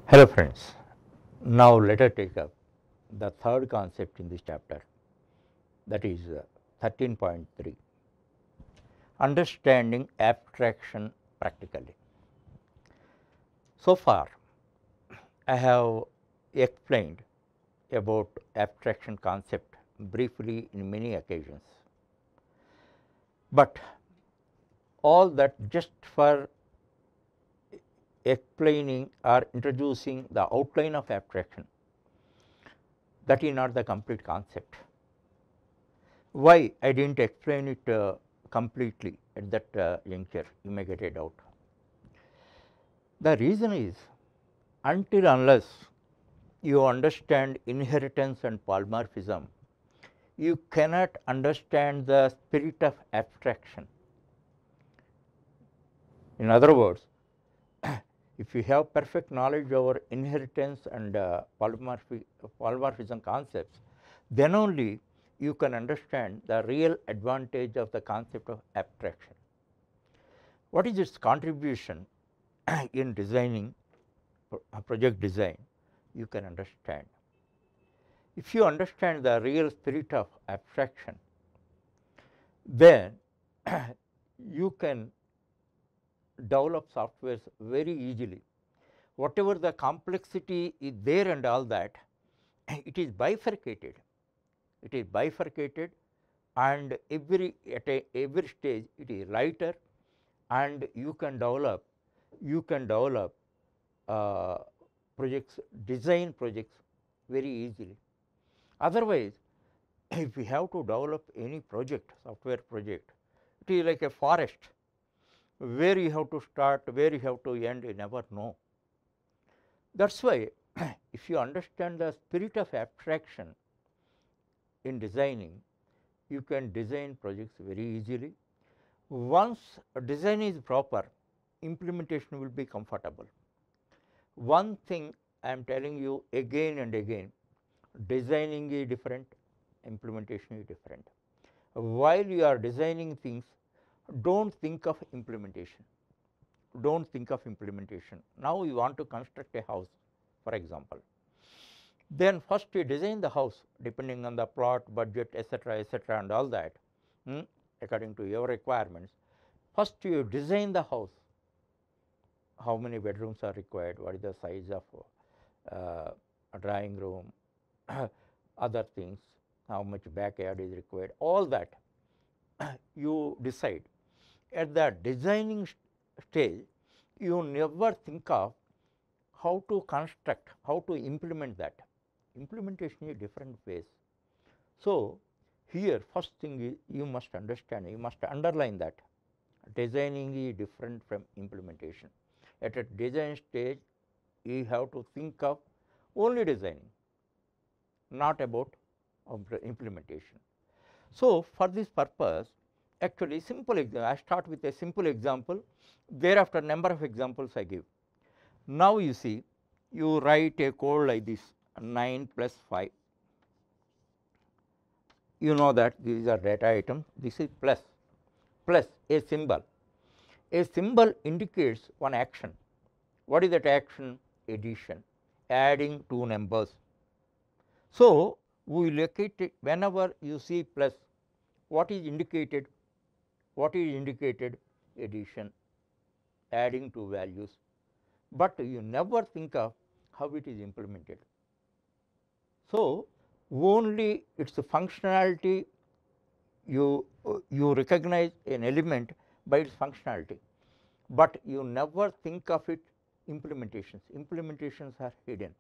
Hello friends, now let us take up the third concept in this chapter, that is 13.3, understanding abstraction practically. So far I have explained about abstraction concept briefly in many occasions, but all that just for explaining or introducing the outline of abstraction, that is not the complete concept. Why I did not explain it completely at that juncture, you may get a doubt. The reason is, until unless you understand inheritance and polymorphism, you cannot understand the spirit of abstraction. In other words, if you have perfect knowledge over inheritance and polymorphism concepts, then only you can understand the real advantage of the concept of abstraction. What is its contribution in designing project design, you can understand. If you understand the real spirit of abstraction, then you can develop softwares very easily. Whatever the complexity is there and all that, it is bifurcated. It is bifurcated, and at every stage it is lighter, and you can develop projects, design projects very easily. Otherwise, if we have to develop any project, software project, it is like a forest, where you have to start, where you have to end, you never know. That is why if you understand the spirit of abstraction in designing, you can design projects very easily. Once design is proper, implementation will be comfortable. One thing I am telling you again and again, designing is different, implementation is different. While you are designing things, do not think of implementation. Do not think of implementation. Now you want to construct a house, for example. Then first you design the house depending on the plot, budget, etc., and all that, according to your requirements. First you design the house. How many bedrooms are required? What is the size of a drawing room? Other things, how much backyard is required, all that you decide. At the designing stage, you never think of how to construct, how to implement that. Implementation is different phase. So, here first thing is you must understand, you must underline that designing is different from implementation. At a design stage, you have to think of only designing, not about implementation. So, for this purpose, actually simple example, I start with a simple example, thereafter number of examples I give. Now, you see, you write a code like this, 9 plus 5, you know that these are data items, this is plus a symbol. A symbol indicates one action. What is that action? Addition, adding two numbers. So, we look at it whenever you see plus, what is indicated? What is indicated? Addition, adding two values, but you never think of how it is implemented. So, only its functionality, you recognize an element by its functionality, but you never think of it implementations. Implementations are hidden.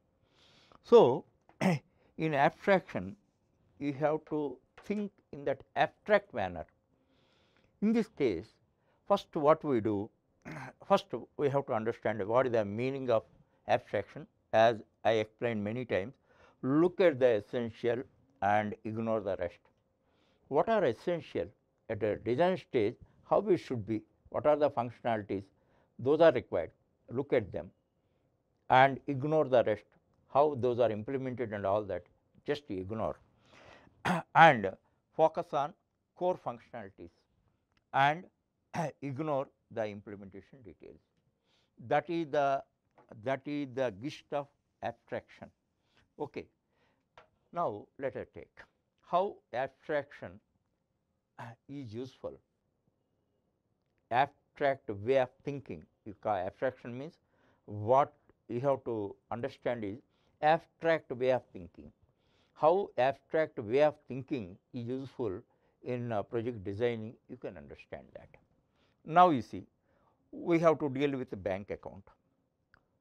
So, in abstraction, you have to think in that abstract manner. In this case, first what we do, first we have to understand what is the meaning of abstraction. As I explained many times, look at the essential and ignore the rest. What are essential at a design stage, how it should be, what are the functionalities, those are required, look at them and ignore the rest, how those are implemented and all that, just ignore and focus on core functionalities and ignore the implementation details. That is the that is the gist of abstraction. Okay. Now, let us take how abstraction is useful. Abstract way of thinking, abstraction means what you have to understand is abstract way of thinking. How abstract way of thinking is useful in project designing, you can understand that. Now, you see, we have to deal with a bank account.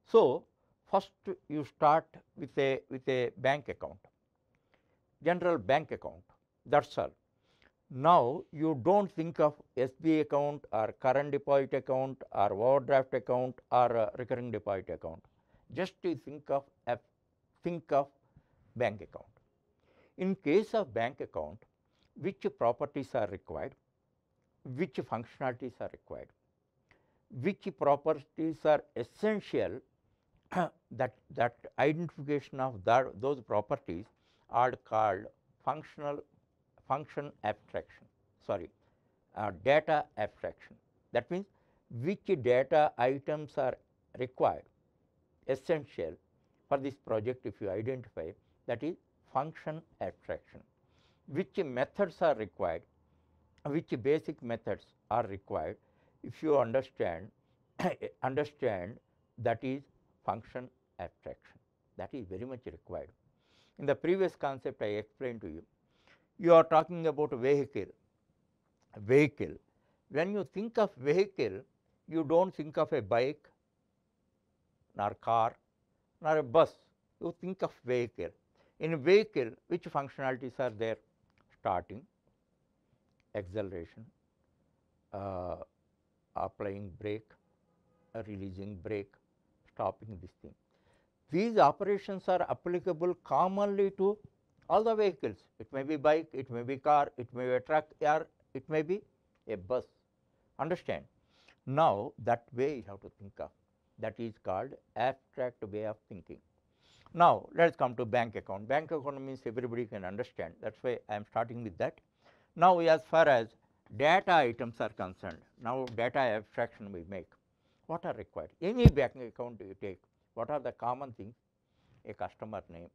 So, first you start with a bank account, general bank account, that is all. Now, you do not think of SBI account or current deposit account or overdraft account or recurring deposit account, just you think of bank account. In case of bank account, which properties are required, which functionalities are required, which properties are essential, that identification of those properties are called function abstraction, data abstraction. That means which data items are required, essential for this project, if you identify, that is function abstraction. Which methods are required, which basic methods are required, if you understand that is function abstraction, that is very much required. In the previous concept I explained to you, you are talking about vehicle. When you think of vehicle, you do not think of a bike, nor car, nor a bus, you think of vehicle. In vehicle, which functionalities are there? Starting, acceleration, applying brake, releasing brake, stopping this thing. These operations are applicable commonly to all the vehicles. It may be bike, it may be car, it may be a truck, or it may be a bus. Understand? Now, that way you have to think of, that is called abstract way of thinking. Now, let us come to bank account. Bank account means everybody can understand, that is why I am starting with that. Now, as far as data items are concerned, now data abstraction we make. What are required? Any bank account you take, what are the common things? A customer name,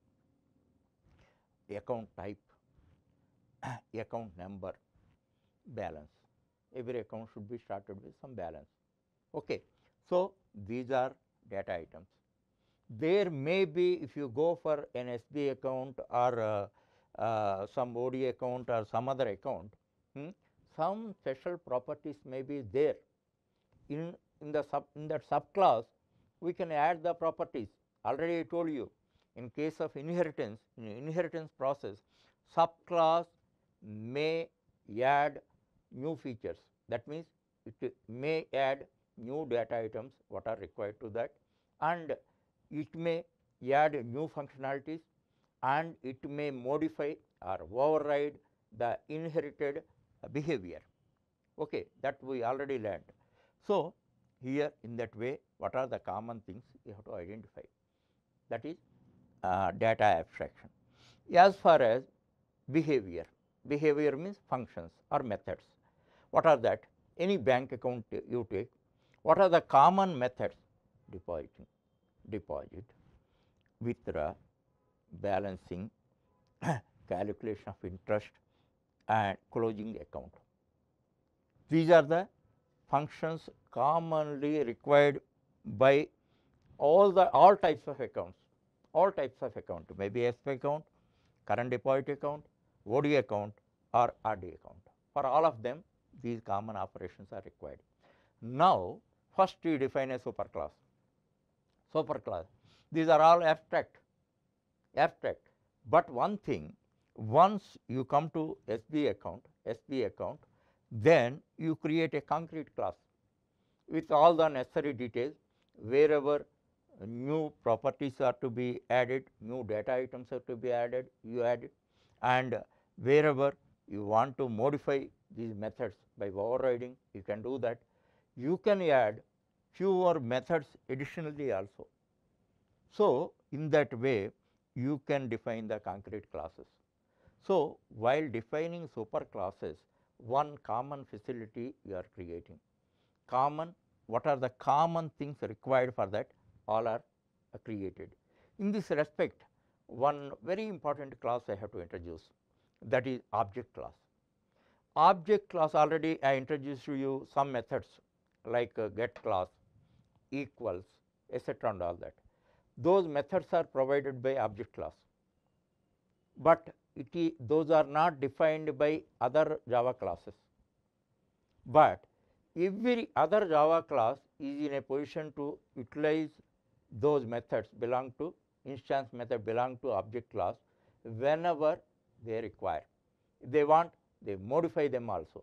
account type, account number, balance. Every account should be started with some balance. Okay. So, these are data items. There may be, if you go for an SBI account or some OD account or some other account, some special properties may be there. In that subclass, we can add the properties. Already I told you, in case of inheritance, in inheritance process, subclass may add new features. That means, it may add new data items what are required to that, and it may add new functionalities, and it may modify or override the inherited behavior. Okay, that we already learned. So, here in that way, what are the common things you have to identify? That is data abstraction. As far as behavior means functions or methods. What are that? Any bank account you take, what are the common methods? Deposit, withdraw, balancing, calculation of interest, and closing account. These are the functions commonly required by all types of accounts. All types of account, maybe SB account, current deposit account, OD account, or RD account. For all of them, these common operations are required. Now, first we define a superclass. Superclass, these are all abstract. But one thing, once you come to SB account, then you create a concrete class with all the necessary details. Wherever new properties are to be added, new data items are to be added, you add it, and wherever you want to modify these methods by overriding, you can do that. You can add fewer methods additionally also. So, in that way you can define the concrete classes. So, while defining super classes, one common facility you are creating. What are the common things required for that? all are created. In this respect, one very important class I have to introduce, that is object class. Object class, already I introduced to you some methods like get class, equals, etc., and all that. Those methods are provided by object class, but those are not defined by other Java classes. But every other Java class is in a position to utilize those methods belong to instance method belong to object class whenever they require. If they want, they modify them also.